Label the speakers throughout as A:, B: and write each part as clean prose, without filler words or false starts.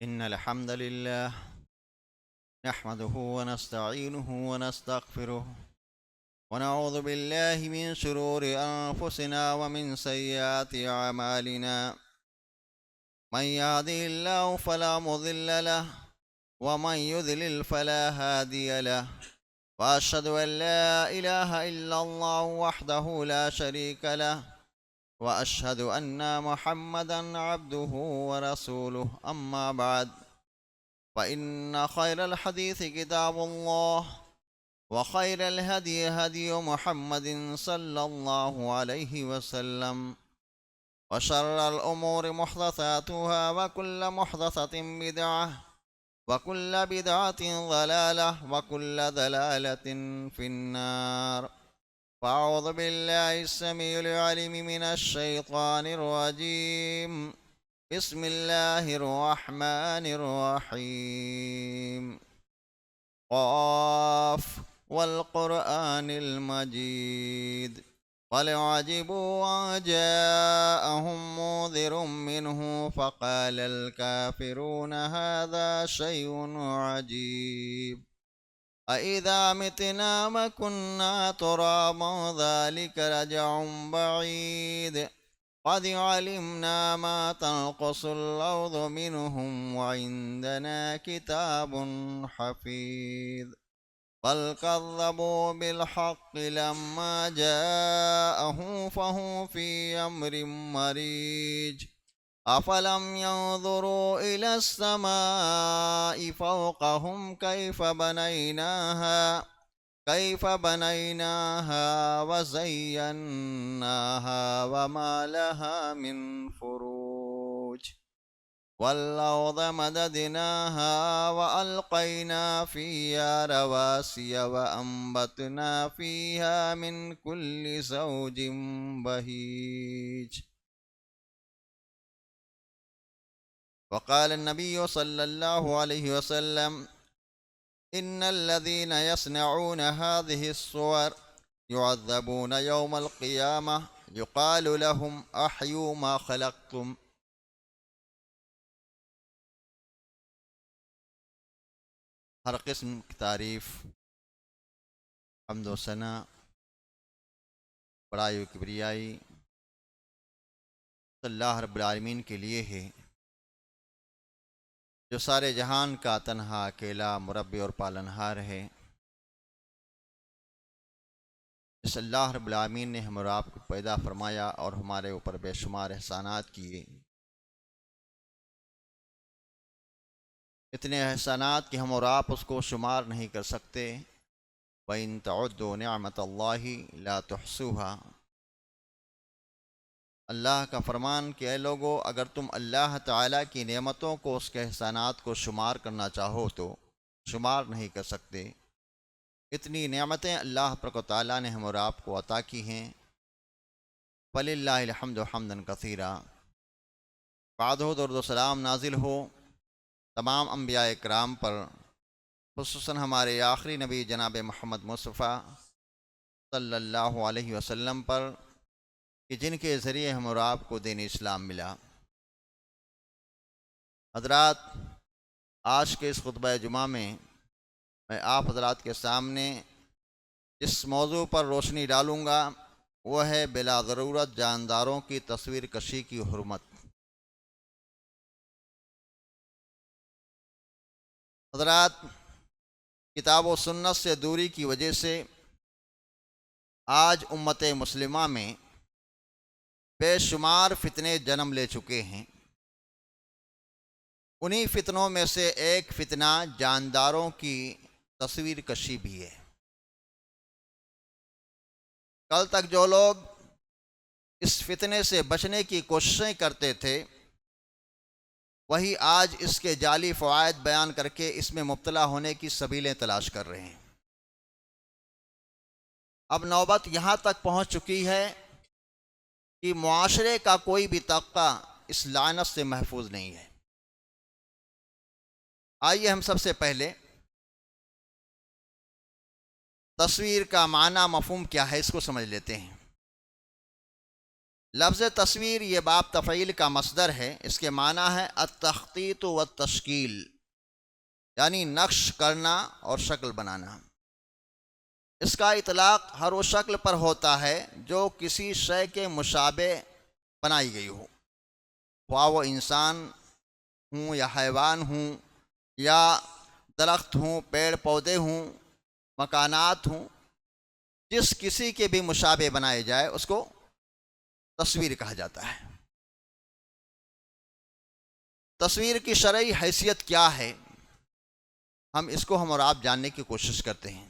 A: إن الحمد لله نحمده ونستعينه ونستغفره ونعوذ بالله من شرور أنفسنا ومن سيئات أعمالنا. من يهده الله فلا مضل له ومن يضلل فلا هادي له. وأشهد أن لا إله إلا الله وحده لا شريك له وأشهد أن محمدا عبده ورسوله. أما بعد، فإن خير الحديث كتاب الله، وخير الهدي هدي محمد صلى الله عليه وسلم، وشر الأمور محدثاتها، وكل محدثة بدعة، وكل بدعة ضلالة، وكل ضلالة في النار. فأعوذ بالله السميع العليم من الشيطان الرجيم. بسم الله الرحمن الرحيم. قاف والقرآن المجيد. بل عجبوا أن جاءهم منذر منه فقال الكافرون هذا شيء عجيب. أإذا متنا وكنا ترابا ذلك رجع بعيد. قد علمنا ما تنقص الأرض منهم وعندنا كتاب حفيظ. بل كذبوا بالحق لما جاءهم فهم في أمر مريج. أفلم ينظروا إلى السماء فوقهم كيف بنيناها وزيناها وما لها من فروج. والأرض مددناها وألقينا فيها رواسي وأنبتنا فيها من كل زوج بهيج. وقال النبي صلى الله عليه وسلم: إن الذين يصنعون هذه الصور يعذبون يوم القيامة يقال لهم أحيوا ما خلقتم. ہر قسم کی تعریف، حمد و ثنا، بڑائی و کبریائی اللہ رب العالمین کے لیے ہے، جو سارے جہان کا تنہا اکیلا مربی اور پالنہار ہے۔ اس اللہ رب العالمین نے ہم اور آپ کو پیدا فرمایا اور ہمارے اوپر بے شمار احسانات کیے، اتنے احسانات کہ ہم اور آپ اس کو شمار نہیں کر سکتے۔ وَإِن تَعُدُّوا نِعْمَةَ اللَّهِ لَا تُحْصُوهَا۔ اللہ کا فرمان کہ اے لوگو، اگر تم اللہ تعالیٰ کی نعمتوں کو، اس کے احسانات کو شمار کرنا چاہو تو شمار نہیں کر سکتے۔ اتنی نعمتیں اللہ تعالیٰ نے ہم اور آپ کو عطا کی ہیں۔ فَلِلَّهِ الْحَمْدُ حَمْدًا كَثِيرًا۔ بعد درود و سلام نازل ہو تمام انبیاء اکرام پر، خصوصاً ہمارے آخری نبی جناب محمد مصطفیٰ صلی اللہ علیہ وسلم پر، کہ جن کے ذریعے ہم اور آپ کو دین اسلام ملا۔ حضرات، آج کے اس خطبہ جمعہ میں آپ حضرات کے سامنے جس موضوع پر روشنی ڈالوں گا وہ ہے بلا ضرورت جانداروں کی تصویر کشی کی حرمت۔ حضرات، کتاب و سنت سے دوری کی وجہ سے آج امت مسلمہ میں بے شمار فتنے جنم لے چکے ہیں۔ انہی فتنوں میں سے ایک فتنہ جانداروں کی تصویر کشی بھی ہے۔ کل تک جو لوگ اس فتنے سے بچنے کی کوششیں کرتے تھے، وہی آج اس کے جعلی فوائد بیان کر کے اس میں مبتلا ہونے کی سبیلیں تلاش کر رہے ہیں۔ اب نوبت یہاں تک پہنچ چکی ہے کہ معاشرے کا کوئی بھی طبقہ اس لعنت سے محفوظ نہیں ہے۔ آئیے ہم سب سے پہلے تصویر کا معنی مفہوم کیا ہے اس کو سمجھ لیتے ہیں۔ لفظ تصویر یہ باب تفعیل کا مصدر ہے، اس کے معنی ہے التخطیط والتشکیل، یعنی نقش کرنا اور شکل بنانا۔ اس کا اطلاق ہر وہ شکل پر ہوتا ہے جو کسی شے کے مشابہ بنائی گئی ہو، خواہ وہ انسان ہوں یا حیوان ہوں یا درخت ہوں، پیڑ پودے ہوں، مکانات ہوں، جس کسی کے بھی مشابہ بنائے جائے اس کو تصویر کہا جاتا ہے۔ تصویر کی شرعی حیثیت کیا ہے، ہم اور آپ جاننے کی کوشش کرتے ہیں۔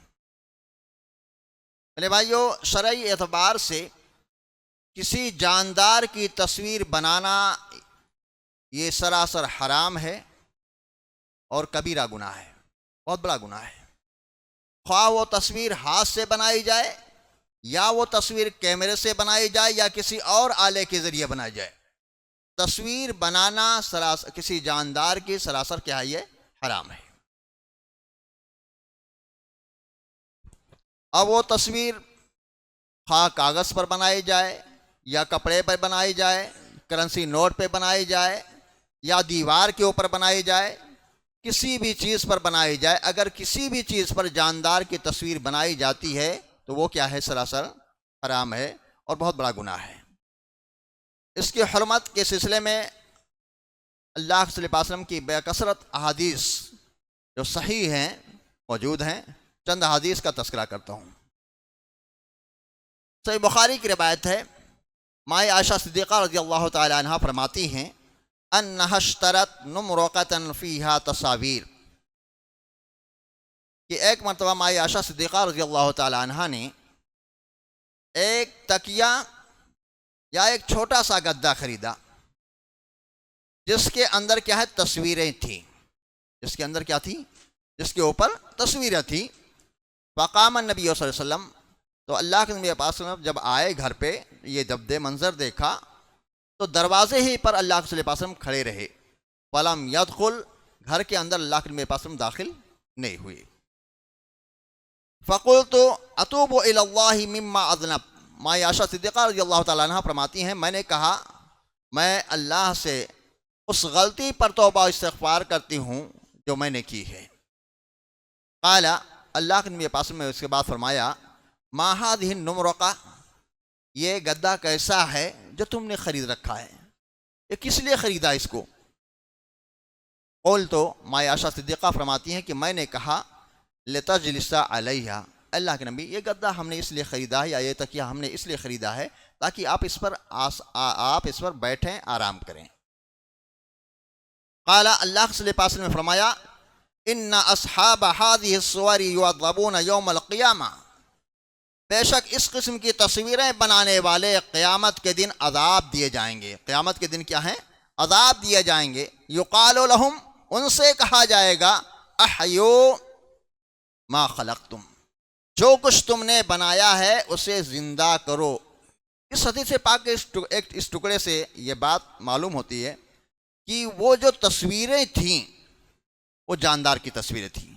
A: میرے بھائیو، شرعی اعتبار سے کسی جاندار کی تصویر بنانا یہ سراسر حرام ہے اور کبیرہ گناہ ہے، بہت بڑا گناہ ہے۔ خواہ وہ تصویر ہاتھ سے بنائی جائے یا وہ تصویر کیمرے سے بنائی جائے یا کسی اور آلے کے ذریعے بنائی جائے، تصویر بنانا کسی جاندار کی سراسر کیا ہے، یہ حرام ہے۔ اب وہ تصویر خواہ کاغذ پر بنائی جائے یا کپڑے پر بنائی جائے، کرنسی نوٹ پہ بنائی جائے یا دیوار کے اوپر بنائی جائے، کسی بھی چیز پر بنائی جائے، اگر کسی بھی چیز پر جاندار کی تصویر بنائی جاتی ہے تو وہ کیا ہے، سراسر حرام ہے اور بہت بڑا گناہ ہے۔ اس کی حرمت کے سلسلے میں اللہ صلی اللہ علیہ وسلم کی بے کثرت احادیث جو صحیح ہیں موجود ہیں، چند احادیث کا تذکرہ کرتا ہوں۔ صحیح بخاری کی روایت ہے، مائیں عائشہ صدیقہ رضی اللہ تعالی عنہا فرماتی ہیں انہا اشترت نمرقۃ فیہا تصاویر، کہ ایک مرتبہ مائیں عائشہ صدیقہ رضی اللہ تعالی عنہا نے ایک تکیہ یا ایک چھوٹا سا گدا خریدا جس کے اندر کیا ہے، تصویریں تھیں، جس کے اندر کیا تھی، جس کے اوپر تصویریں تھیں۔ فقام النبی صلی اللہ علیہ وسلم، تو اللہ کے نبی پاک صلی اللہ علیہ وسلم جب آئے گھر پہ، یہ جب منظر دیکھا تو دروازے ہی پر اللہ کے صلی اللہ علیہ وسلم کھڑے رہے، فلم یدخل، گھر کے اندر اللہ کے نبی پاک صلی اللہ علیہ وسلم داخل نہیں ہوئے۔ فقلت اتوب الی اللہ مما اذنب، مائیں عائشہ صدیقہ رضی اللہ تعالیٰ عنہ فرماتی ہیں، میں نے کہا میں اللہ سے اس غلطی پر توبہ و استغفار کرتی ہوں جو میں نے کی ہے۔ قال، اللہ کے نبی پاک نے اس کے بعد فرمایا ما هذه النمرقہ، یہ گدا کیسا ہے جو تم نے خرید رکھا ہے، یہ کس لیے خریدا اس کو؟ قلت، مائیں عائشہ صدیقہ فرماتی ہیں کہ میں نے کہا لتجلس علیہا، اللہ کے نبی یہ گدا ہم نے اس لیے خریدا ہے، یا یہ تکیہ ہم نے اس لیے خریدا ہے تاکہ آپ اس پر بیٹھیں، آرام کریں۔ قال، اللہ کے صلی اللہ علیہ وسلم نے فرمایا ان اصحاب هذه الصور يعذبون يوم القیامہ، بے شک اس قسم کی تصویریں بنانے والے قیامت کے دن عذاب دیے جائیں گے۔ قیامت کے دن کیا ہیں، عذاب دیے جائیں گے۔ یقال لهم، ان سے کہا جائے گا احیو ما خلقتم، جو کچھ تم نے بنایا ہے اسے زندہ کرو۔ اس حدیث پاک کے اس ٹکڑے سے یہ بات معلوم ہوتی ہے کہ وہ جو تصویریں تھیں وہ جاندار کی تصویریں تھیں،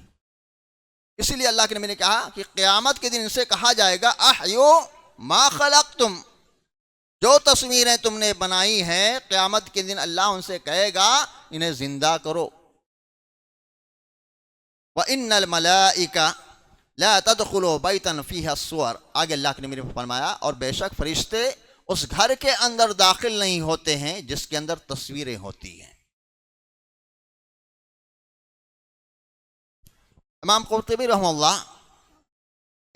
A: اسی لیے اللہ کے نبی نے کہا کہ قیامت کے دن ان سے کہا جائے گا احیو ما خلقتم، جو تصویریں تم نے بنائی ہیں قیامت کے دن اللہ ان سے کہے گا انہیں زندہ کرو۔ وَإِنَّ الْمَلَائِكَةَ لَا تَدْخُلُوا بَيْتًا فِيهَا الصُّوَرُ، آگے اللہ کے نبی نے فرمایا اور بے شک فرشتے اس گھر کے اندر داخل نہیں ہوتے ہیں جس کے اندر تصویریں ہوتی ہیں۔ امام قرطبی رحمہ اللہ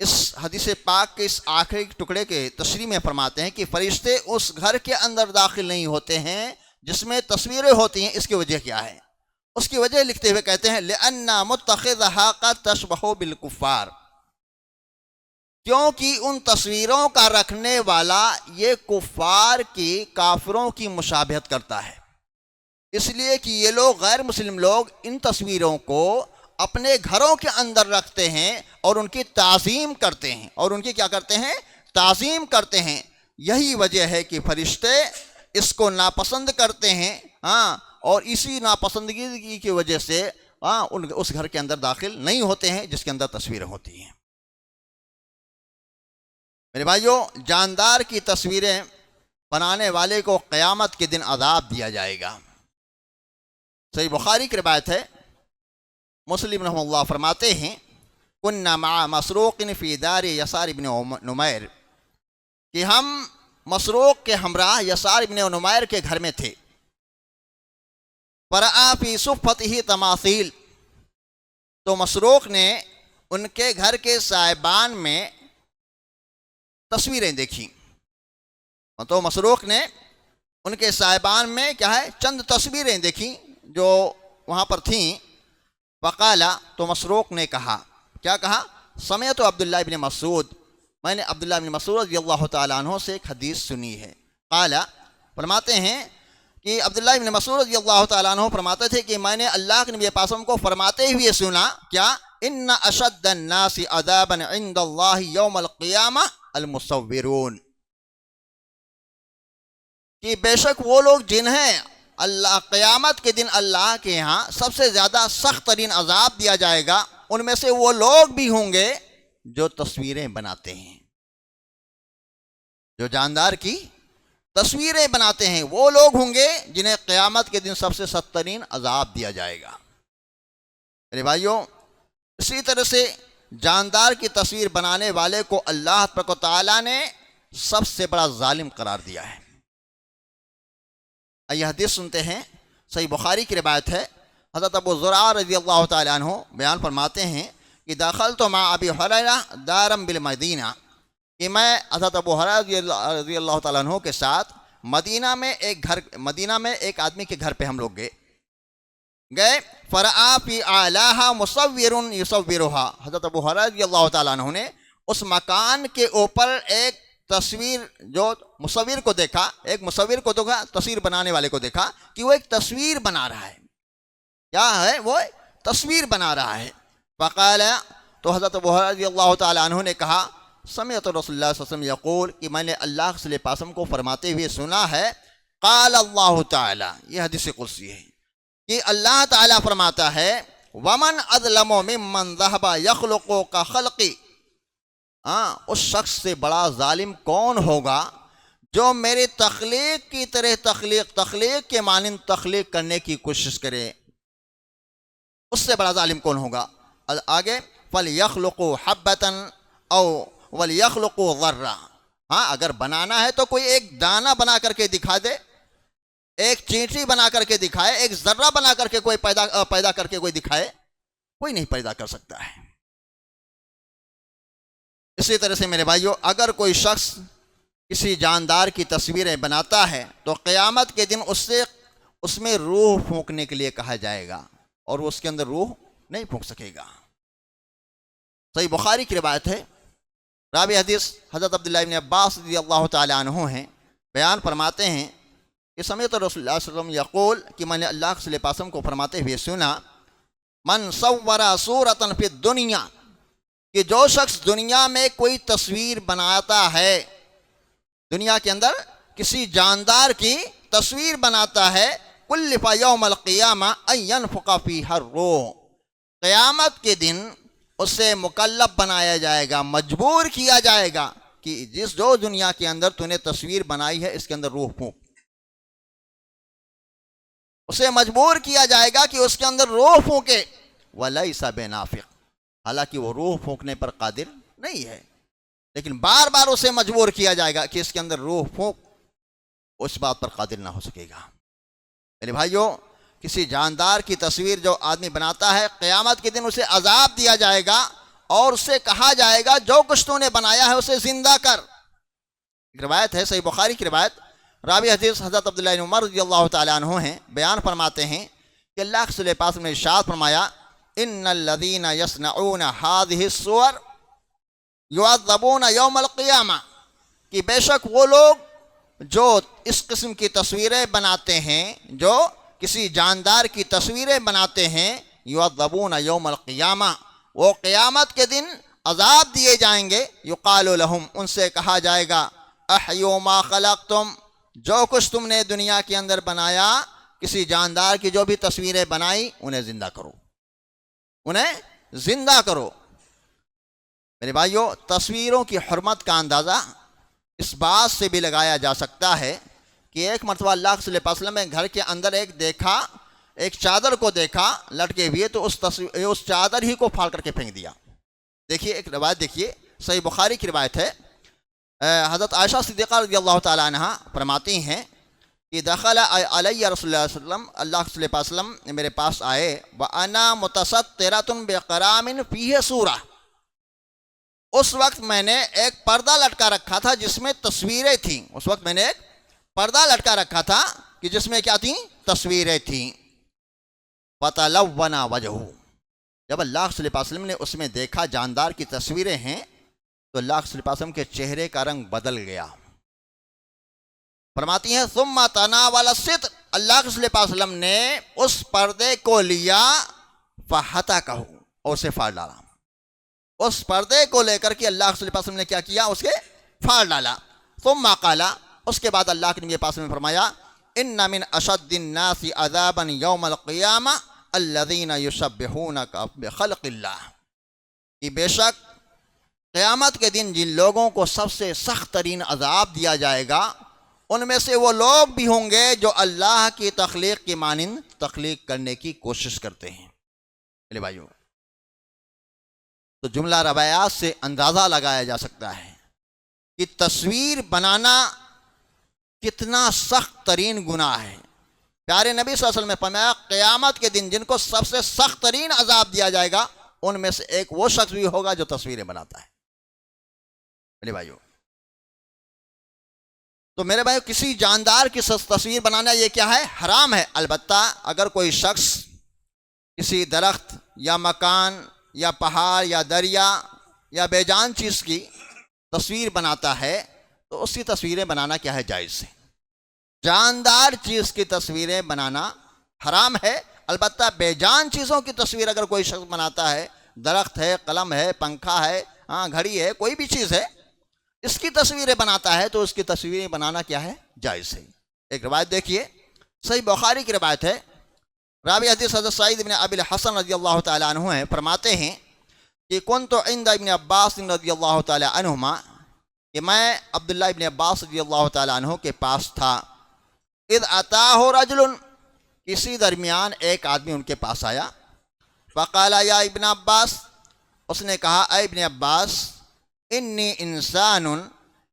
A: اس حدیث پاک کے اس آخری ٹکڑے کے تشریح میں فرماتے ہیں کہ فرشتے اس گھر کے اندر داخل نہیں ہوتے ہیں جس میں تصویریں ہوتی ہیں۔ اس کی وجہ کیا ہے؟ اس کی وجہ لکھتے ہوئے کہتے ہیں لِأَنَّ مُتَّخِذَهَا قَدْ تَشْبَهُ بِالْكُفَّارِ، کیونکہ ان تصویروں کا رکھنے والا یہ کفار کی، کافروں کی مشابہت کرتا ہے، اس لیے کہ یہ لوگ غیر مسلم لوگ ان تصویروں کو اپنے گھروں کے اندر رکھتے ہیں اور ان کی تعظیم کرتے ہیں، اور ان کی کیا کرتے ہیں؟ تعظیم کرتے ہیں۔ یہی وجہ ہے کہ فرشتے اس کو ناپسند کرتے ہیں، اور اسی ناپسندگی کی وجہ سے اس گھر کے اندر داخل نہیں ہوتے ہیں جس کے اندر تصویریں ہوتی ہیں۔ میرے بھائیوں، جاندار کی تصویریں بنانے والے کو قیامت کے دن عذاب دیا جائے گا۔ صحیح بخاری کی روایت ہے، مسلم رحمہ اللہ فرماتے ہیں کننا مع مسروق فی دار یسار بن نمیر، کہ ہم مسروق کے ہمراہ یسار بن نمیر کے گھر میں تھے۔ فرآ فی صفتہ تماثیل، تو مسروق نے ان کے گھر کے سائبان میں تصویریں دیکھیں۔ تو مسروق نے ان کے سائبان میں کیا ہے چند تصویریں دیکھیں جو وہاں پر تھیں۔ فقالا، تو مسروق نے کہا، کیا کہا؟ سمعت عبداللہ ابن مسعود، میں نے عبداللہ ابن مسعود رضی اللہ تعالیٰ عنہ سے ایک حدیث سنی ہے۔ قالا، فرماتے ہیں کہ عبداللہ ابن مسعود رضی اللہ تعالیٰ عنہ فرماتے تھے کہ میں نے اللہ کے نبی پاک کو فرماتے ہوئے سنا، کیا؟ ان اشد الناس عذابا عند اللہ یوم القیامہ المصورون، کہ بے شک وہ لوگ جنہیں اللہ قیامت کے دن اللہ کے یہاں سب سے زیادہ سخت ترین عذاب دیا جائے گا، ان میں سے وہ لوگ بھی ہوں گے جو تصویریں بناتے ہیں، جو جاندار کی تصویریں بناتے ہیں، وہ لوگ ہوں گے جنہیں قیامت کے دن سب سے سخت ترین عذاب دیا جائے گا۔ میرے بھائیوں، اسی طرح سے جاندار کی تصویر بنانے والے کو اللہ تبارک و تعالیٰ نے سب سے بڑا ظالم قرار دیا ہے۔ یہ حدیث سنتے ہیں، صحیح بخاری کی روایت ہے، حضرت ابو زرعہ رضی اللہ تعالیٰ عنہ بیان فرماتے ہیں کہ دخلت مع ابی ہریرہ دارا بالمدینہ، کہ میں حضرت ابو ہریرہ رضی اللہ تعالیٰ عنہ کے ساتھ مدینہ میں ایک آدمی کے گھر پہ ہم لوگ گئے۔ فرآ فی اعلیہا مصور یصورھا، حضرت ابو ہریرہ رضی اللہ تعالیٰ عنہ نے اس مکان کے اوپر ایک تصویر، جو مصور کو دیکھا، ایک مصور کو دیکھا، تصویر بنانے والے کو دیکھا کہ وہ ایک تصویر بنا رہا ہے۔ کیا ہے؟ وہ تصویر بنا رہا ہے۔ فقال، تو حضرت ابو ہریرہ رضی اللہ تعالیٰ عنہ نے کہا، سمعت رسول اللہ صلی اللہ علیہ وسلم یقول، کہ میں نے اللہ صلی اللہ علیہ وسلم کو فرماتے ہوئے سنا ہے، قال اللہ تعالیٰ، یہ حدیث قدسی ہے کہ اللہ تعالیٰ فرماتا ہے، ومن اظلم ممن ذهب يخلق كخلقي، اس شخص سے بڑا ظالم کون ہوگا جو میرے تخلیق کی طرح تخلیق کے مانند تخلیق کرنے کی کوشش کرے، اس سے بڑا ظالم کون ہوگا؟ آگے، فَلْيَخْلُقُوا حَبَّةً أَوْ وَلْيَخْلُقُوا ذَرًّا، اگر بنانا ہے تو کوئی ایک دانہ بنا کر کے دکھا دے، ایک چینٹی بنا کر کے دکھائے، ایک ذرہ بنا کر کے کوئی پیدا کر کے کوئی دکھائے، کوئی نہیں پیدا کر سکتا ہے۔ اسی طرح سے میرے بھائیوں، اگر کوئی شخص کسی جاندار کی تصویریں بناتا ہے تو قیامت کے دن اس میں روح پھونکنے کے لیے کہا جائے گا، اور وہ اس کے اندر روح نہیں پھونک سکے گا۔ صحیح بخاری کی روایت ہے، راوی حدیث حضرت عبداللہ ابن عباس رضی اللہ تعالیٰ عنہ ہیں، بیان فرماتے ہیں کہ سمعت رسول اللہ صلی اللہ علیہ وسلم یقول، کہ میں نے اللہ صلی اللہ علیہ وسلم کو فرماتے ہوئے سنا، من صور صورة فی الدنیا، کہ جو شخص دنیا میں کوئی تصویر بناتا ہے، دنیا کے اندر کسی جاندار کی تصویر بناتا ہے، کلف یوم القیامہ ان ینفخ فیہا الروح، قیامت کے دن اسے مکلف بنایا جائے گا، مجبور کیا جائے گا کہ جو دنیا کے اندر تو نے تصویر بنائی ہے اس کے اندر روح پھونک، اسے مجبور کیا جائے گا کہ اس کے اندر روح پھونکے، ولیس بنافق، حالانکہ وہ روح پھونکنے پر قادر نہیں ہے، لیکن بار بار اسے مجبور کیا جائے گا کہ اس کے اندر روح پھونک، اس بات پر قادر نہ ہو سکے گا۔ میرے بھائیوں، کسی جاندار کی تصویر جو آدمی بناتا ہے، قیامت کے دن اسے عذاب دیا جائے گا اور اسے کہا جائے گا جو کچھ تو نے بنایا ہے اسے زندہ کر۔ ایک روایت ہے، صحیح بخاری کی روایت، راوی حدیث حضرت عبداللہ بن عمر رضی اللہ تعالیٰ عنہ ہیں، بیان فرماتے ہیں کہ اللہ کے رسول پاک نے ارشاد فرمایا، ان الذین یصنعون هذه الصور یعذبون یوم القیامہ، کہ بے شک وہ لوگ جو اس قسم کی تصویریں بناتے ہیں، جو کسی جاندار کی تصویریں بناتے ہیں، یعذبون یوم القیامہ، وہ قیامت کے دن عذاب دیے جائیں گے، یقال لہم، ان سے کہا جائے گا، احیوا ما خلقتم، جو کچھ تم نے دنیا کے اندر بنایا، کسی جاندار کی جو بھی تصویریں بنائی انہیں زندہ کرو، انہیں زندہ کرو۔ میرے بھائیوں، تصویروں کی حرمت کا اندازہ اس بات سے بھی لگایا جا سکتا ہے کہ ایک مرتبہ اللہ صلی اللہ علیہ وسلم نے گھر کے اندر ایک چادر کو دیکھا لٹکے ہوئے، تو اس چادر ہی کو پھاڑ کر کے پھینک دیا۔ دیکھیے ایک روایت، دیکھیے صحیح بخاری کی روایت ہے، حضرت عائشہ صدیقہ رضی اللہ تعالی عنہ فرماتی ہیں کہ دخل علی رسول اللہ صلی اللہ علیہ وسلم، اللہ صلی اللہ علیہ وسلم میرے پاس آئے، وَأَنَا مُتَسَطِّرَةٌ بِقَرَامٍ فِيهِ سُورَةٌ، اس وقت میں نے ایک پردہ لٹکا رکھا تھا جس میں تصویریں تھیں۔ اس وقت میں نے ایک پردہ لٹکا رکھا تھا کہ جس میں کیا تھیں؟ تصویریں تھیں۔ فَتَلَوَّنَ وَجْهُهُ، جب اللہ صلی اللہ علیہ وسلم نے اس میں دیکھا جاندار کی تصویریں ہیں، تو اللہ صلی اللہ علیہ وسلم کے چہرے کا رنگ بدل گیا۔ فرماتی ہیں ثم تناول الستر، اللہ صلی اللہ علیہ وسلم نے اس پردے کو لیا، فہتکہ، اور اسے پھاڑ ڈالا۔ اس پردے کو لے کر کے اللہ صلی اللہ علیہ وسلم نے کیا کیا؟ اس کے پھاڑ ڈالا۔ ثم قال، اس کے بعد اللہ کے نبی پاس میں فرمایا ان من اشد الناس عذابا یوم القیامہ الذین یشبہون بخلق اللہ، کہ بے شک قیامت کے دن جن لوگوں کو سب سے سخت ترین عذاب دیا جائے گا، ان میں سے وہ لوگ بھی ہوں گے جو اللہ کی تخلیق کی مانند تخلیق کرنے کی کوشش کرتے ہیں۔ میرے بھائیو، تو جملہ روایات سے اندازہ لگایا جا سکتا ہے کہ تصویر بنانا کتنا سخت ترین گناہ ہے۔ پیارے نبی صلی اللہ علیہ وسلم نے فرمایا قیامت کے دن جن کو سب سے سخت ترین عذاب دیا جائے گا، ان میں سے ایک وہ شخص بھی ہوگا جو تصویریں بناتا ہے۔ میرے بھائیو، تو میرے بھائیو، کسی جاندار کی تصویر بنانا یہ کیا ہے؟ حرام ہے۔ البتہ اگر کوئی شخص کسی درخت یا مکان یا پہاڑ یا دریا یا بے جان چیز کی تصویر بناتا ہے تو اس کی تصویریں بنانا کیا ہے؟ جائز ہے۔ جاندار چیز کی تصویریں بنانا حرام ہے۔ البتہ بے جان چیزوں کی تصویر اگر کوئی شخص بناتا ہے، درخت ہے، قلم ہے، پنکھا ہے، گھڑی ہے، کوئی بھی چیز ہے، اس کی تصویریں بناتا ہے تو اس کی تصویریں بنانا کیا ہے؟ جائز ہے۔ ایک روایت دیکھیے، صحیح بخاری کی روایت ہے، راوی حدیث حضرت سعید بن ابی الحسن رضی اللہ تعالی عنہ ہیں، فرماتے ہیں کہ کنت عند ابن عباس رضی اللہ تعالی عنہما، کہ میں عبداللہ ابن عباس رضی اللہ تعالی عنہ کے پاس تھا، اذ اتاہ رجل، کسی درمیان ایک آدمی ان کے پاس آیا، فقال یا ابن عباس، اس نے کہا اے ابن عباس، انی انسان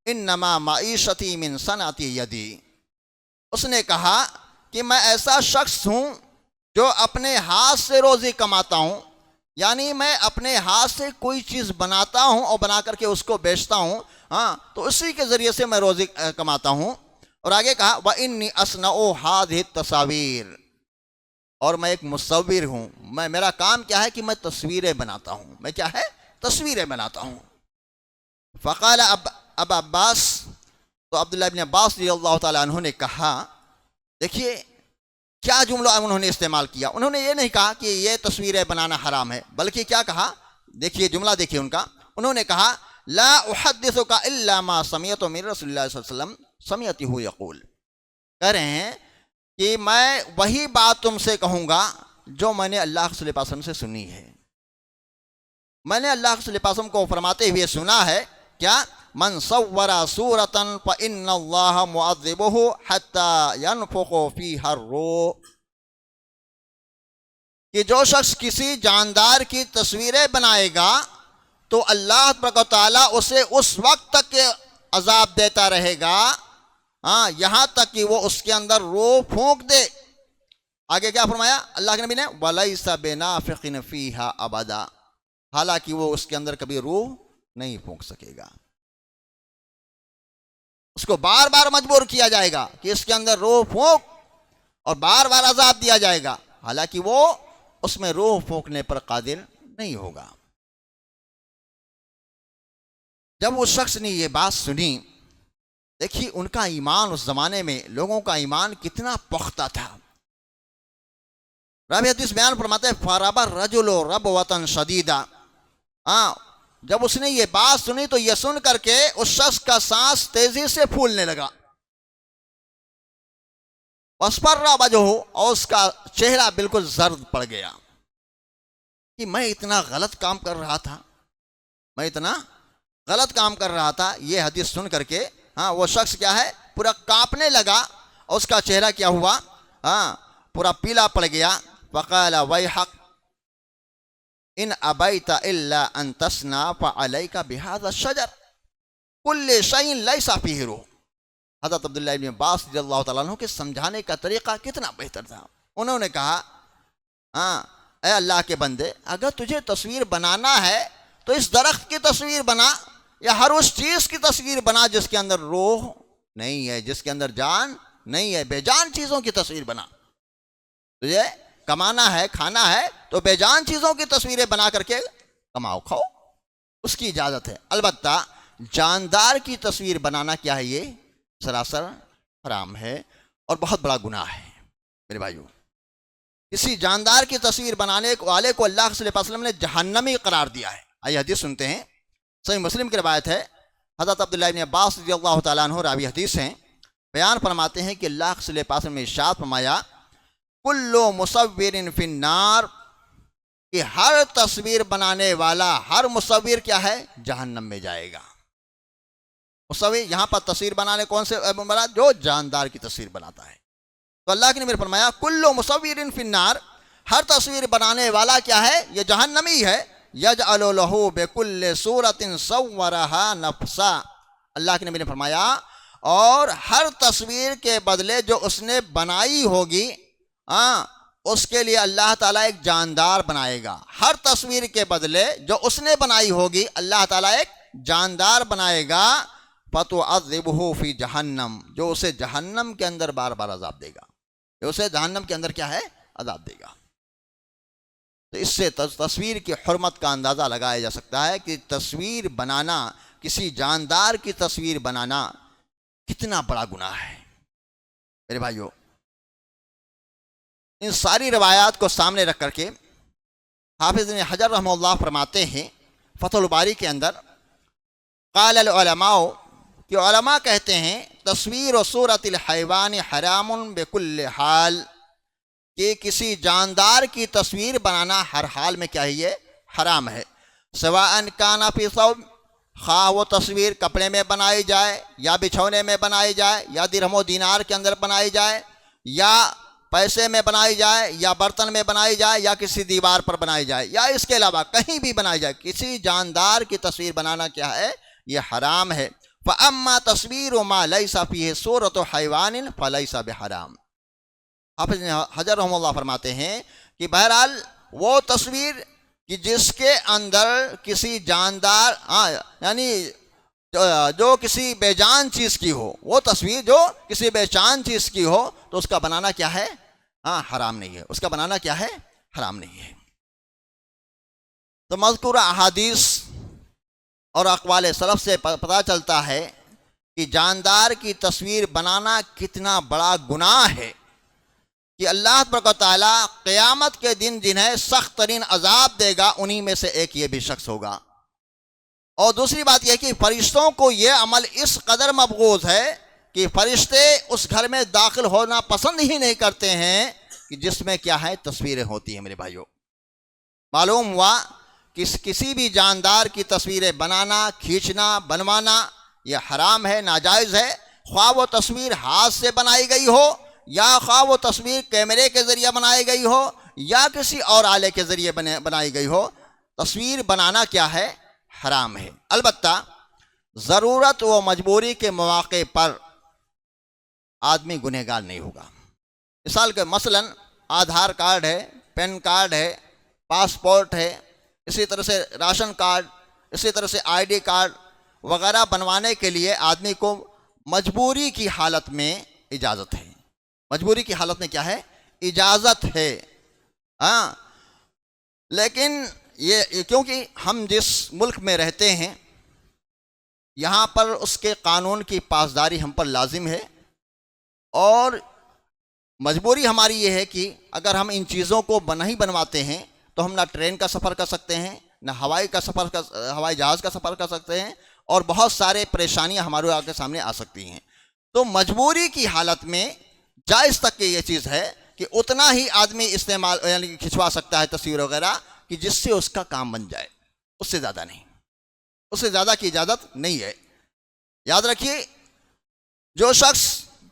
A: انما معیشتی من صنعتی یدی، اس نے کہا کہ میں ایسا شخص ہوں جو اپنے ہاتھ سے روزی کماتا ہوں، یعنی میں اپنے ہاتھ سے کوئی چیز بناتا ہوں اور بنا کر کے اس کو بیچتا ہوں، تو اسی کے ذریعے سے میں روزی کماتا ہوں۔ اور آگے کہا وَإِنِّي أَصْنَعُ هَذِهِ التَّصَاوِيرَ، اور میں ایک مصور ہوں، میرا کام کیا ہے کہ میں تصویریں بناتا ہوں، میں کیا ہے؟ تصویریں بناتا ہوں۔ فقال اب عباس، تو عبداللہ ابن عباس رضی اللہ تعالیٰ عنہ نے کہا، دیکھیے کیا جملہ انہوں نے استعمال کیا، انہوں نے یہ نہیں کہا کہ یہ تصویریں بنانا حرام ہے، بلکہ کیا کہا؟ دیکھیے جملہ دیکھیے ان کا، انہوں نے کہا لا احدثک الا ما سمعت من رسول اللہ صلی اللہ علیہ وسلم سمعته یقول، کہہ رہے ہیں کہ میں وہی بات تم سے کہوں گا جو میں نے اللہ صلی اللہ علیہ وسلم سے سنی ہے۔ میں نے اللہ صلی اللہ علیہ وسلم کو فرماتے ہوئے سنا ہے، کیا؟ من صور صورتا فإن اللہ معذبہ حتی ینفخ فیہا الروح، کہ جو شخص کسی جاندار کی تصویریں بنائے گا تو اللہ تبارک و تعالیٰ اسے اس وقت تک عذاب دیتا رہے گا، یہاں تک کہ وہ اس کے اندر روح پھونک دے۔ آگے کیا فرمایا اللہ کے نبی نے؟ وَلَيْسَ بِنَافِخٍ فِيهَا أَبَدًا، حالانکہ وہ اس کے اندر کبھی روح نہیں پھونک سکے گا، اس کو بار بار مجبور کیا جائے گا کہ اس کے اندر روح پھونک، اور بار بار عذاب دیا جائے گا، حالانکہ وہ اس میں روح پھونکنے پر قادر نہیں ہوگا۔ جب اس شخص نے یہ بات سنی، دیکھیے ان کا ایمان اس زمانے میں، لوگوں کا ایمان کتنا پختہ تھا۔ راوی حدیث بیان فرماتے ہیں فَرَبَ الرَّجُلُ رَبْوَةً شَدِيدًا، جب اس نے یہ بات سنی تو یہ سن کر کے اس شخص کا سانس تیزی سے پھولنے لگا، وَاصْفَرَّ وَجْهُهُ، اور اس کا چہرہ بالکل زرد پڑ گیا کہ میں اتنا غلط کام کر رہا تھا، میں اتنا غلط کام کر رہا تھا۔ یہ حدیث سن کر کے ہاں وہ شخص کیا ہے پورا کانپنے لگا اور اس کا چہرہ کیا ہوا ہاں پورا پیلا پڑ گیا. فقال ویحک ان ابیت الا ان تصنع فعلیک بہذا الشجر کل شیء لیس فیہ روح. حضرت عبداللہ ابن عباس رضی اللہ تعالیٰ عنہ کے سمجھانے کا طریقہ کتنا بہتر تھا. انہوں نے کہا ہاں اے اللہ کے بندے، اگر تجھے تصویر بنانا ہے تو اس درخت کی تصویر بنا یا ہر اس چیز کی تصویر بنا جس کے اندر روح نہیں ہے، جس کے اندر جان نہیں ہے. بے جان چیزوں کی تصویر بنا. تجھے کمانا ہے، کھانا ہے تو بے جان چیزوں کی تصویریں بنا کر کے کماؤ کھاؤ، اس کی اجازت ہے. البتہ جاندار کی تصویر بنانا کیا ہے، یہ سراسر حرام ہے اور بہت بڑا گناہ ہے میرے بھائیوں. کسی جاندار کی تصویر بنانے والے کو اللہ صلی اللہ علیہ وسلم نے جہنمی قرار دیا ہے. آئیے حدیث سنتے ہیں. صحیح مسلم کی روایت ہے. حضرت عبداللہ ابن عباس رضی اللہ تعالیٰ عنہ راوی حدیث ہیں، بیان فرماتے ہیں کہ اللہ صلی اللہ علیہ وسلم نے ارشاد فرمایا کل مصور فی النار، کہ ہر تصویر بنانے والا، ہر مصور کیا ہے جہنم میں جائے گا. مصور یہاں پر تصویر بنانے کون سے بنا؟ جو جاندار کی تصویر بناتا ہے. تو اللہ کے نبی نے فرمایا کل مصور فی النار، ہر تصویر بنانے والا کیا ہے یہ جہنمی ہے. یجعل لہ بکل صورت صورہا نفسا، اللہ کے نبی نے فرمایا اور ہر تصویر کے بدلے جو اس نے بنائی ہوگی اس کے لیے اللہ تعالیٰ ایک جاندار بنائے گا. ہر تصویر کے بدلے جو اس نے بنائی ہوگی اللہ تعالیٰ ایک جاندار بنائے گا. فَتُعَذِّبُهُ فِي جہنم، جو اسے جہنم کے اندر بار بار عذاب دے گا، جو اسے جہنم کے اندر کیا ہے عذاب دے گا. تو اس سے تصویر کی حرمت کا اندازہ لگایا جا سکتا ہے کہ تصویر بنانا، کسی جاندار کی تصویر بنانا کتنا بڑا گناہ ہے میرے بھائیوں. ان ساری روایات کو سامنے رکھ کر کے حافظ ابن حجر رحمہ اللہ فرماتے ہیں فتح الباری کے اندر، قال العلماء، کہ علماء کہتے ہیں تصویر و صورت الحیوان حرام بکل حال، کہ کسی جاندار کی تصویر بنانا ہر حال میں کیا ہے یہ حرام ہے. سواء کان فی ثوب، خواہ وہ تصویر کپڑے میں بنائی جائے یا بچھونے میں بنائی جائے یا درہم و دینار کے اندر بنائی جائے یا پیسے میں بنائی جائے یا برتن میں بنائی جائے یا کسی دیوار پر بنائی جائے یا اس کے علاوہ کہیں بھی بنائی جائے، کسی جاندار کی تصویر بنانا کیا ہے یہ حرام ہے. فَأَمَّا تَصْوِيرُ مَا لَيْسَ فِيهِ صُورَةُ حَيْوَانٍ فَلَيْسَ بِحَرَام. حافظ حجر رحمہ اللہ فرماتے ہیں کہ بہرحال وہ تصویر کہ جس کے اندر کسی جاندار یعنی جو کسی بے جان چیز کی ہو، وہ تصویر جو کسی بے جان چیز کی ہو تو اس کا بنانا کیا ہے حرام نہیں ہے، اس کا بنانا کیا ہے حرام نہیں ہے. تو مذکورہ احادیث اور اقوال سلف سے پتہ چلتا ہے کہ جاندار کی تصویر بنانا کتنا بڑا گناہ ہے، کہ اللہ تبارک و تعالیٰ قیامت کے دن جنہیں سخت ترین عذاب دے گا انہی میں سے ایک یہ بھی شخص ہوگا. اور دوسری بات یہ کہ فرشتوں کو یہ عمل اس قدر مبغوض ہے کہ فرشتے اس گھر میں داخل ہونا پسند ہی نہیں کرتے ہیں کہ جس میں کیا ہے تصویریں ہوتی ہیں. میرے بھائیوں معلوم ہوا کہ کسی بھی جاندار کی تصویریں بنانا، کھینچنا، بنوانا یہ حرام ہے، ناجائز ہے. خواہ وہ تصویر ہاتھ سے بنائی گئی ہو یا خواہ وہ تصویر کیمرے کے ذریعے بنائی گئی ہو یا کسی اور آلے کے ذریعے بنائی گئی ہو، تصویر بنانا کیا ہے حرام ہے. البتہ ضرورت و مجبوری کے مواقع پر آدمی گنہگار نہیں ہوگا. مثال کے مثلاً آدھار کارڈ ہے، پین کارڈ ہے، پاسپورٹ ہے، اسی طرح سے راشن کارڈ، اسی طرح سے آئی ڈی کارڈ وغیرہ بنوانے کے لیے آدمی کو مجبوری کی حالت میں اجازت ہے. مجبوری کی حالت میں کیا ہے اجازت ہے. لیکن یہ کیونکہ ہم جس ملک میں رہتے ہیں یہاں پر اس کے قانون کی پاسداری ہم پر لازم ہے، اور مجبوری ہماری یہ ہے کہ اگر ہم ان چیزوں کو نہیں بنواتے ہیں تو ہم نہ ٹرین کا سفر کر سکتے ہیں، نہ ہوائی جہاز کا سفر کر سکتے ہیں، اور بہت سارے پریشانیاں ہمارے آگے سامنے آ سکتی ہیں. تو مجبوری کی حالت میں جائز تک کہ یہ چیز ہے کہ اتنا ہی آدمی استعمال یعنی کھنچوا سکتا ہے تصویر وغیرہ کہ جس سے اس کا کام بن جائے، اس سے زیادہ نہیں، اس سے زیادہ کی اجازت نہیں ہے. یاد رکھیے جو شخص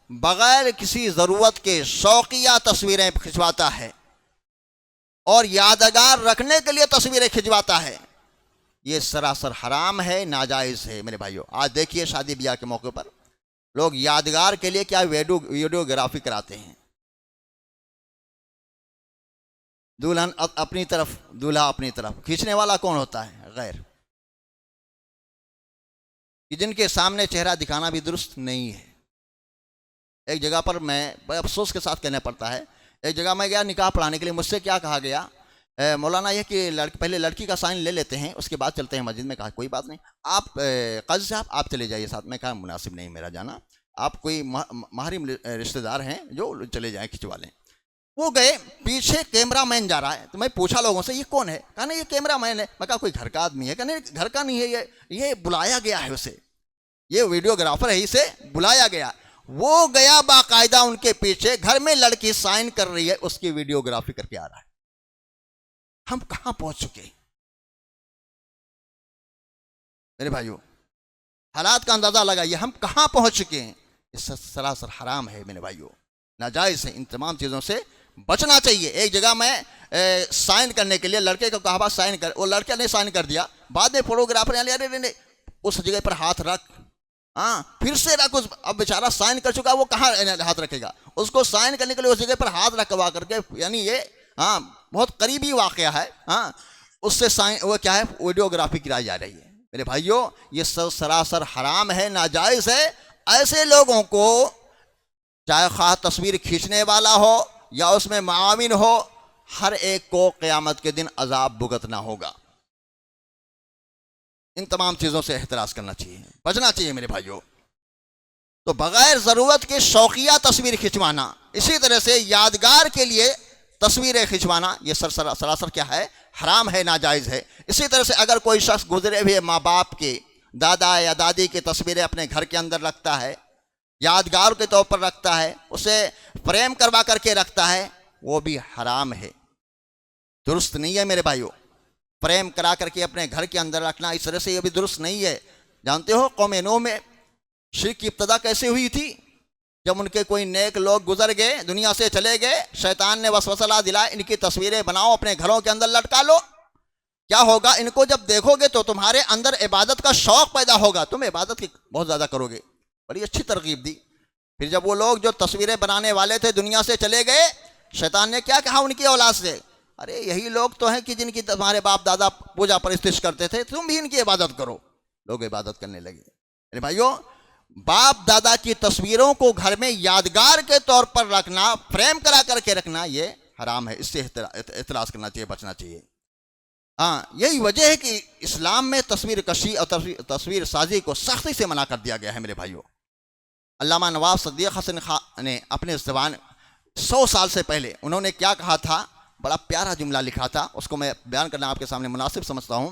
A: بغیر کسی ضرورت کے شوقیہ تصویریں کھنچواتا ہے اور یادگار رکھنے کے لیے تصویریں کھنچواتا ہے، یہ سراسر حرام ہے، ناجائز ہے میرے بھائیوں۔ آج دیکھیے شادی بیاہ کے موقع پر لوگ یادگار کے لیے کیا ویڈیوگرافی کراتے ہیں، دلہن اپنی طرف دولہا اپنی طرف، کھینچنے والا کون ہوتا ہے؟ غیر، جن کے سامنے چہرہ دکھانا بھی درست نہیں ہے۔ ایک جگہ پر میں بڑے افسوس کے ساتھ کہنا پڑتا ہے، ایک جگہ میں گیا نکاح پڑھانے کے لیے، مجھ سے کیا کہا گیا، مولانا یہ کہ پہلے لڑکی کا سائن لے لیتے ہیں اس کے بعد چلتے ہیں مسجد میں۔ کہا کوئی بات نہیں، آپ قاضی صاحب آپ چلے جائیے ساتھ میں۔ کہا مناسب نہیں میرا جانا، آپ کوئی محرم رشتہ دار ہیں جو چلے جائیں کھنچوا لیں۔ وہ گئے، پیچھے کیمرہ مین جا رہا ہے، تو میں پوچھا لوگوں سے یہ کون ہے؟ کہا نہیں یہ کیمرہ مین ہے۔ میں کہا کوئی گھر کا آدمی ہے؟ کہ نہیں گھر کا نہیں ہے، یہ بلایا گیا ہے اسے، یہ ویڈیوگرافر ہے، اسے بلایا گیا۔ وہ گیا باقاعدہ ان کے پیچھے، گھر میں لڑکی سائن کر رہی ہے، اس کی ویڈیوگرافی کر کے آ رہا ہے۔ ہم کہاں پہنچ چکے میرے بھائیوں؟ حالات کا اندازہ لگائیے ہم کہاں پہنچ چکے ہیں۔ اس سراسر حرام ہے میرے بھائیوں، ناجائز ہے، ان تمام چیزوں سے بچنا چاہیے۔ ایک جگہ میں سائن کرنے کے لیے لڑکے کو کہا بات سائن کر، وہ لڑکے نے سائن کر دیا، بعد میں فوٹوگرافر نے ارے اس جگہ پر ہاتھ رکھ، ہاں پھر سے رکھ، اب بیچارہ سائن کر چکا، وہ کہاں ہاتھ رکھے گا؟ اس کو سائن کرنے کے لیے اس جگہ پر ہاتھ رکھوا کر کے، یعنی یہ ہاں بہت قریبی واقعہ ہے، ہاں اس سے سائن وہ کیا ہے ویڈیوگرافی کرائی جا رہی ہے۔ میرے بھائیوں یہ سراسر حرام ہے، ناجائز ہے۔ ایسے لوگوں کو چاہے خواہ تصویر کھینچنے والا ہو یا اس میں معاون ہو، ہر ایک کو قیامت کے دن عذاب بھگتنا ہوگا۔ ان تمام چیزوں سے احتراز کرنا چاہیے، بچنا چاہیے میرے بھائیوں۔ تو بغیر ضرورت کے شوقیہ تصویر کھنچوانا، اسی طرح سے یادگار کے لیے تصویریں کھنچوانا، یہ سراسر کیا ہے؟ حرام ہے، ناجائز ہے۔ اسی طرح سے اگر کوئی شخص گزرے ہوئے ماں باپ کے، دادا یا دادی کی تصویریں اپنے گھر کے اندر رکھتا ہے، یادگار کے طور پر رکھتا ہے، اسے فریم کروا کر کے رکھتا ہے، وہ بھی حرام ہے، درست نہیں ہے میرے بھائیوں۔ فریم کرا کر کے اپنے گھر کے اندر رکھنا اس طرح سے یہ بھی درست نہیں ہے۔ جانتے ہو قوم نوح میں شرک کی ابتدا کیسے ہوئی تھی؟ جب ان کے کوئی نیک لوگ گزر گئے، دنیا سے چلے گئے، شیطان نے وسوسہ دلایا ان کی تصویریں بناؤ، اپنے گھروں کے اندر لٹکا لو، کیا ہوگا؟ ان کو جب دیکھو گے تو تمہارے اندر عبادت کا شوق پیدا ہوگا، تم عبادت کی بہت زیادہ کرو گے۔ بڑی اچھی ترغیب دی۔ پھر جب وہ لوگ جو تصویریں بنانے والے تھے دنیا سے چلے گئے، شیطان نے کیا کہا ان کی اولاد سے؟ ارے یہی لوگ تو ہیں کہ جن کی تمہارے باپ دادا پوجا پرستش کرتے تھے، تم بھی ان کی عبادت کرو۔ لوگ عبادت کرنے لگے۔ میرے بھائیوں باپ دادا کی تصویروں کو گھر میں یادگار کے طور پر رکھنا، فریم کرا کر کے رکھنا، یہ حرام ہے، اس سے اعتراض کرنا چاہیے، بچنا چاہیے۔ ہاں یہی وجہ ہے کہ اسلام میں تصویر کشی اور تصویر سازی کو سختی سے منع کر دیا گیا ہے میرے بھائیوں۔ علامہ نواب صدیق حسن خان نے اپنے زبان 100 سال سے پہلے انہوں نے کیا کہا تھا، بڑا پیارا جملہ لکھا تھا، اس کو میں بیان کرنا آپ کے سامنے مناسب سمجھتا ہوں۔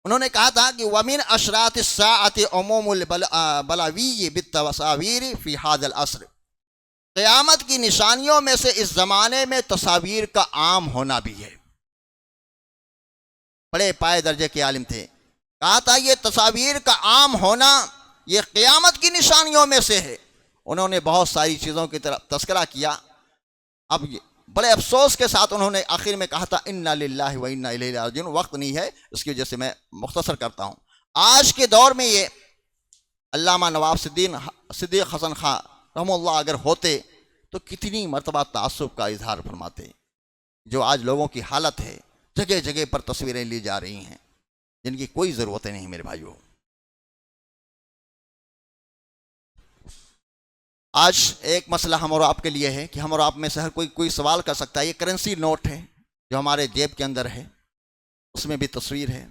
A: انہوں نے کہا تھا کہ وَمِنْ أَشْرَاطِ السَّاعَةِ عُمُومُ الْبَلَوِيِّ بِالتَّصَاوِيرِ فِي هَذَا الْعَصْرِ، قیامت کی نشانیوں میں سے اس زمانے میں تصاویر کا عام ہونا بھی ہے۔ بڑے پائے درجے کے عالم تھے، کہا تھا یہ تصاویر کا عام ہونا یہ قیامت کی نشانیوں میں سے ہے۔ انہوں نے بہت ساری چیزوں کی طرف تذکرہ کیا، اب بڑے افسوس کے ساتھ انہوں نے آخر میں کہا تھا اِنَّا لِلَّهِ وَإِنَّا إِلَيْهِ رَاجِعُونَ۔ وقت نہیں ہے، اس کی وجہ سے میں مختصر کرتا ہوں۔ آج کے دور میں یہ علامہ نواب صدیق حسن خان رحمہ اللہ اگر ہوتے تو کتنی مرتبہ تعصب کا اظہار فرماتے۔ جو آج لوگوں کی حالت ہے، جگہ جگہ پر تصویریں لی جا رہی ہیں جن کی کوئی ضرورت نہیں میرے بھائیوں۔ آج ایک مسئلہ ہم اور آپ کے لیے ہے کہ ہم اور آپ میں سے ہر کوئی سوال کر سکتا ہے، یہ کرنسی نوٹ ہے جو ہمارے جیب کے اندر ہے، اس میں بھی تصویر ہے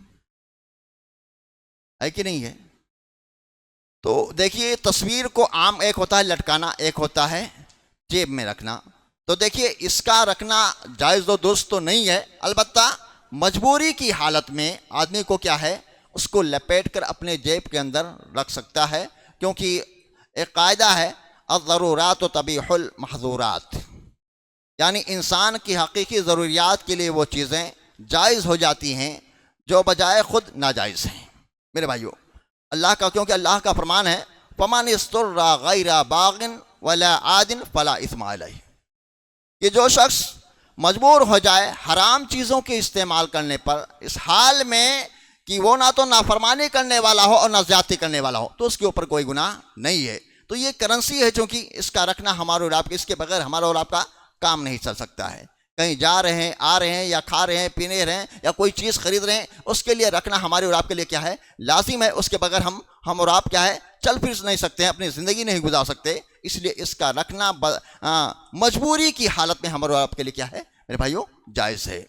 A: کہ نہیں ہے؟ تو دیکھیے تصویر کو عام ایک ہوتا ہے لٹکانا، ایک ہوتا ہے جیب میں رکھنا۔ تو دیکھیے اس کا رکھنا جائز و درست تو نہیں ہے، البتہ مجبوری کی حالت میں آدمی کو کیا ہے، اس کو لپیٹ کر اپنے جیب کے اندر رکھ سکتا ہے، کیونکہ ایک قاعدہ ہے الضرورات تبیح المحظورات، یعنی انسان کی حقیقی ضروریات کے لیے وہ چیزیں جائز ہو جاتی ہیں جو بجائے خود ناجائز ہیں میرے بھائیوں۔ اللہ کا، کیونکہ اللہ کا فرمان ہے فمن اضطر غیر باغ ولا عاد فلا اثم علیہ، کہ جو شخص مجبور ہو جائے حرام چیزوں کے استعمال کرنے پر اس حال میں کہ وہ نہ تو نافرمانی کرنے والا ہو اور نہ زیادتی کرنے والا ہو، تو اس کے اوپر کوئی گناہ نہیں ہے۔ تو یہ کرنسی ہے، چونکہ اس کا رکھنا ہمارے اور آپ کے، اس کے بغیر ہمارا اور آپ کا کام نہیں چل سکتا ہے۔ کہیں جا رہے ہیں، آ رہے ہیں، یا کھا رہے ہیں، پینے رہے ہیں، یا کوئی چیز خرید رہے ہیں، اس کے لیے رکھنا ہمارے اور آپ کے لیے کیا ہے؟ لازم ہے۔ اس کے بغیر ہم اور آپ کیا ہے؟ چل پھر نہیں سکتے ہیں، اپنی زندگی نہیں گزار سکتے۔ اس لیے اس کا رکھنا مجبوری کی حالت میں ہمارے اور آپ کے لیے کیا ہے میرے بھائیوں؟ جائز ہے۔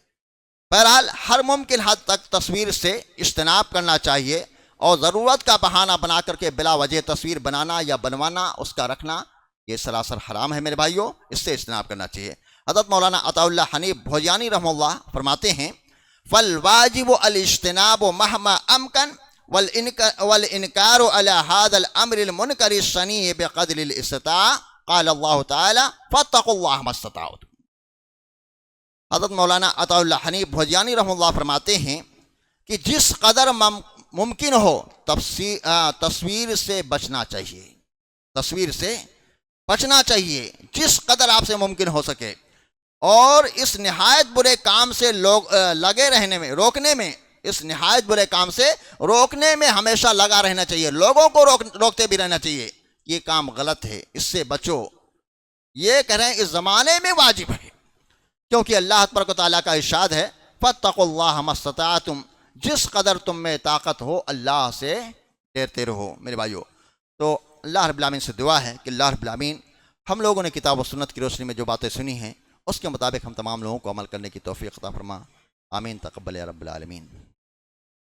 A: بہرحال ہر ممکن حد تک تصویر سے اجتناب کرنا چاہیے، اور ضرورت کا بہانہ بنا کر کے بلا وجہ تصویر بنانا یا بنوانا، اس کا رکھنا، یہ سراسر حرام ہے میرے بھائیوں، اس سے اجتناب کرنا چاہیے۔ حضرت مولانا عطا اللہ حنیف بھوجانی رحمہ اللہ فرماتے ہیں فالواجب الاجتناب مہما امکن والانکار علی هذا الامر المنکر الشنیع بقدر الاستطاع قال اللہ تعالی فاتقوا اللہ ما استطعتم۔ حضرت مولانا عطا اللہ حنیف بھوجانی رحمہ اللہ فرماتے ہیں کہ جس قدر ممکن ہو تصویر سے بچنا چاہیے، تصویر سے بچنا چاہیے جس قدر آپ سے ممکن ہو سکے، اور اس نہایت برے کام سے لگے رہنے میں، روکنے میں، اس نہایت برے کام سے روکنے میں ہمیشہ لگا رہنا چاہیے، لوگوں کو روکتے بھی رہنا چاہیے، یہ کام غلط ہے، اس سے بچو۔ یہ کہہ رہے ہیں اس زمانے میں واجب ہے، کیونکہ اللہ تبارک و تعالیٰ کا ارشاد ہے فاتقوا اللہ ما استطعتم، جس قدر تم میں طاقت ہو اللہ سے ڈرتے رہو میرے بھائیو۔ تو اللہ رب العالمین سے دعا ہے کہ اللہ رب العالمین ہم لوگوں نے کتاب و سنت کی روشنی میں جو باتیں سنی ہیں اس کے مطابق ہم تمام لوگوں کو عمل کرنے کی توفیق عطا فرما، آمین، تقبل یا رب العالمین۔